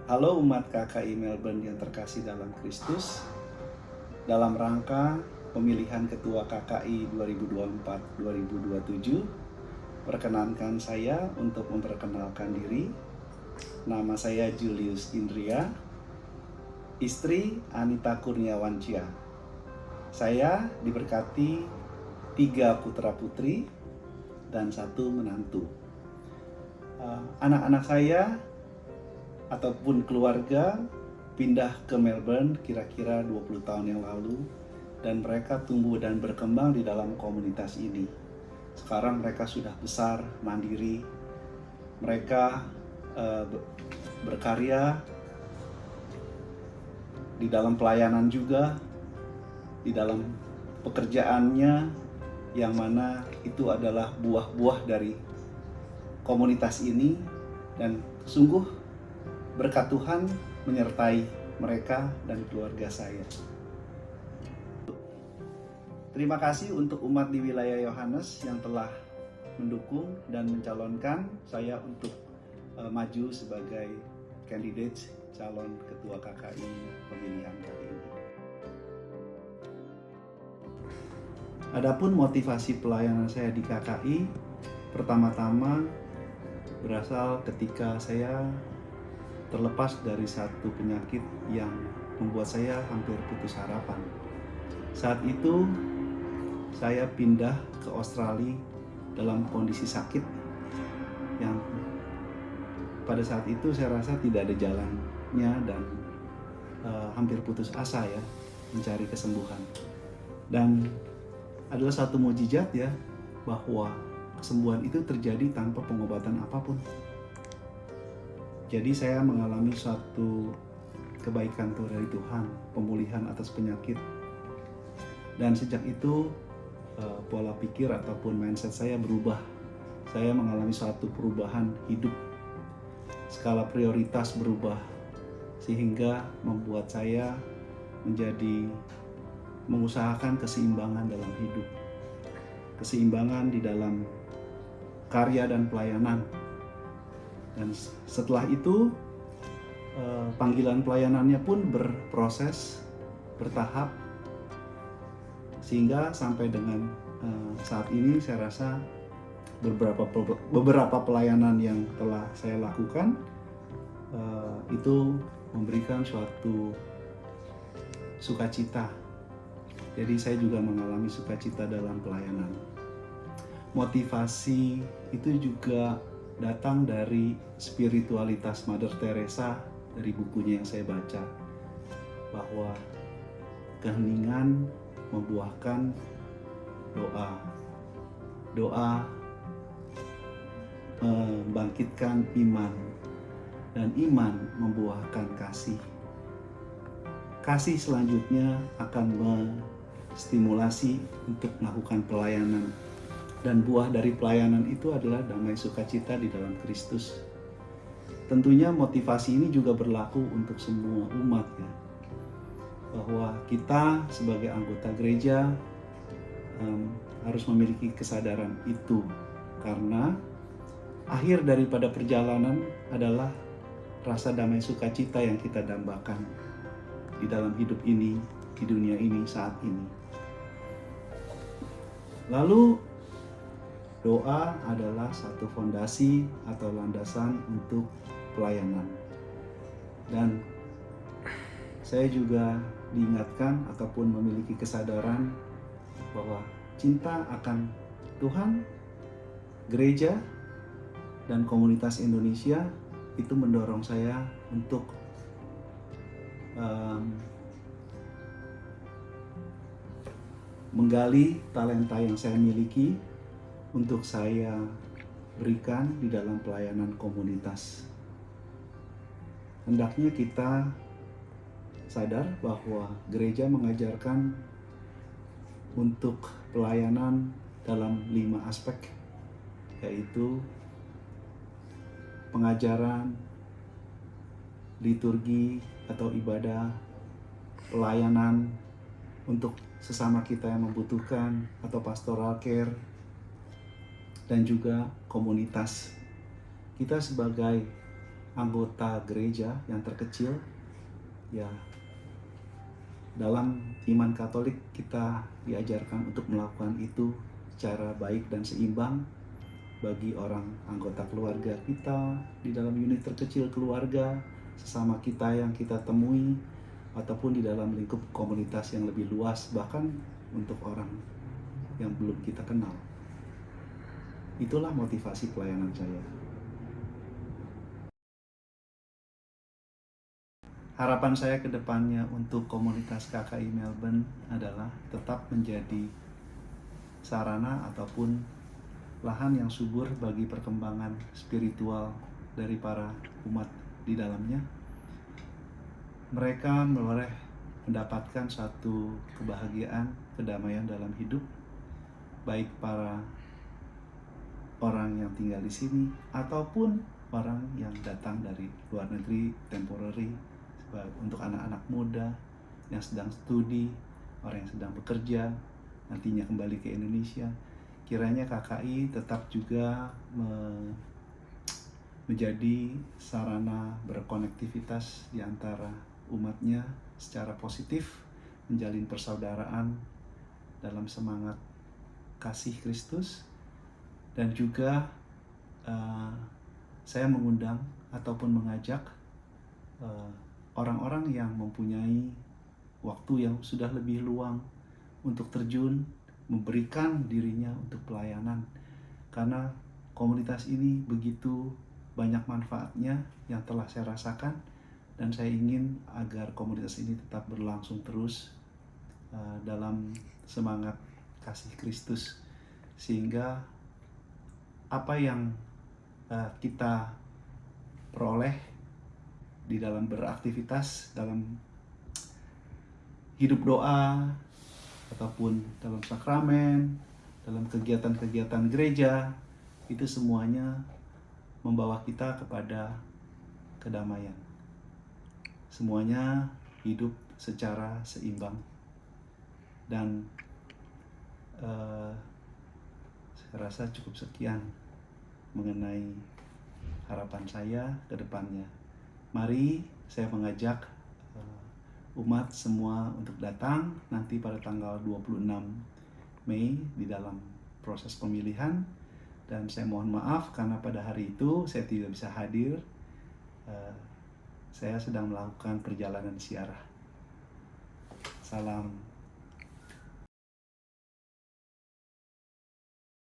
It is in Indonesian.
Halo umat KKI Melbourne yang terkasih dalam Kristus. Dalam rangka pemilihan Ketua KKI 2024-2027, perkenankan saya untuk memperkenalkan diri. Nama saya Julius Indria, istri Anita Kurniawansyah. Saya diberkati 3 putra-putri dan 1 menantu. Anak-anak saya ataupun keluarga pindah ke Melbourne kira-kira 20 tahun yang lalu, dan mereka tumbuh dan berkembang di dalam komunitas ini. Sekarang mereka sudah besar, mandiri. Mereka berkarya di dalam pelayanan juga, di dalam pekerjaannya, yang mana itu adalah buah-buah dari komunitas ini, dan sungguh berkat Tuhan menyertai mereka dan keluarga saya. Terima kasih untuk umat di wilayah Yohanes yang telah mendukung dan mencalonkan saya untuk maju sebagai kandidat calon ketua KKI pemilihan kali ini. Adapun motivasi pelayanan saya di KKI, pertama-tama berasal ketika saya terlepas dari satu penyakit yang membuat saya hampir putus harapan. Saat itu saya pindah ke Australia dalam kondisi sakit yang pada saat itu saya rasa tidak ada jalannya, dan hampir putus asa ya mencari kesembuhan. Dan adalah satu mukjizat ya, bahwa kesembuhan itu terjadi tanpa pengobatan apapun. Jadi saya mengalami suatu kebaikan dari Tuhan, pemulihan atas penyakit. Dan sejak itu pola pikir ataupun mindset saya berubah. Saya mengalami suatu perubahan hidup. Skala prioritas berubah, sehingga membuat saya menjadi mengusahakan keseimbangan dalam hidup. Keseimbangan di dalam karya dan pelayanan. Dan setelah itu panggilan pelayanannya pun berproses, bertahap, sehingga sampai dengan saat ini saya rasa beberapa pelayanan yang telah saya lakukan itu memberikan suatu sukacita. Jadi saya juga mengalami sukacita dalam pelayanan. Motivasi itu juga datang dari spiritualitas Mother Teresa, dari bukunya yang saya baca, bahwa keheningan membuahkan doa, doa membangkitkan iman, dan iman membuahkan kasih. Kasih selanjutnya akan menstimulasi untuk melakukan pelayanan. Dan buah dari pelayanan itu adalah damai sukacita di dalam Kristus. Tentunya motivasi ini juga berlaku untuk semua umat ya, bahwa kita sebagai anggota gereja harus memiliki kesadaran itu, karena akhir daripada perjalanan adalah rasa damai sukacita yang kita dambakan di dalam hidup ini, di dunia ini saat ini. Lalu doa adalah satu fondasi atau landasan untuk pelayanan. Dan saya juga diingatkan ataupun memiliki kesadaran bahwa cinta akan Tuhan, gereja, dan komunitas Indonesia itu mendorong saya untuk menggali talenta yang saya miliki untuk saya berikan di dalam pelayanan komunitas. Hendaknya kita sadar bahwa gereja mengajarkan untuk pelayanan dalam 5 aspek, yaitu pengajaran, liturgi atau ibadah, pelayanan untuk sesama kita yang membutuhkan atau pastoral care, dan juga komunitas. Kita sebagai anggota gereja yang terkecil. Ya, dalam iman Katolik kita diajarkan untuk melakukan itu secara baik dan seimbang bagi orang anggota keluarga kita, di dalam unit terkecil keluarga, sesama kita yang kita temui, ataupun di dalam lingkup komunitas yang lebih luas, bahkan untuk orang yang belum kita kenal. Itulah motivasi pelayanan saya. Harapan saya ke depannya untuk komunitas KKI Melbourne adalah tetap menjadi sarana ataupun lahan yang subur bagi perkembangan spiritual dari para umat di dalamnya. Mereka boleh mendapatkan satu kebahagiaan, kedamaian dalam hidup, baik para orang yang tinggal di sini ataupun orang yang datang dari luar negeri temporary, untuk anak-anak muda yang sedang studi, orang yang sedang bekerja, nantinya kembali ke Indonesia. Kiranya KKI tetap juga menjadi sarana berkonektivitas di antara umatnya secara positif, menjalin persaudaraan dalam semangat kasih Kristus. Dan juga saya mengundang ataupun mengajak orang-orang yang mempunyai waktu yang sudah lebih luang untuk terjun, memberikan dirinya untuk pelayanan. Karena komunitas ini begitu banyak manfaatnya yang telah saya rasakan, dan saya ingin agar komunitas ini tetap berlangsung terus dalam semangat kasih Kristus, sehingga apa yang kita peroleh di dalam beraktivitas, dalam hidup doa, ataupun dalam sakramen, dalam kegiatan-kegiatan gereja, itu semuanya membawa kita kepada kedamaian. Semuanya hidup secara seimbang. Dan saya rasa cukup sekian mengenai harapan saya ke depannya. Mari saya mengajak umat semua untuk datang nanti pada tanggal 26 Mei di dalam proses pemilihan. Dan saya mohon maaf karena pada hari itu saya tidak bisa hadir. Saya sedang melakukan perjalanan ziarah. Salam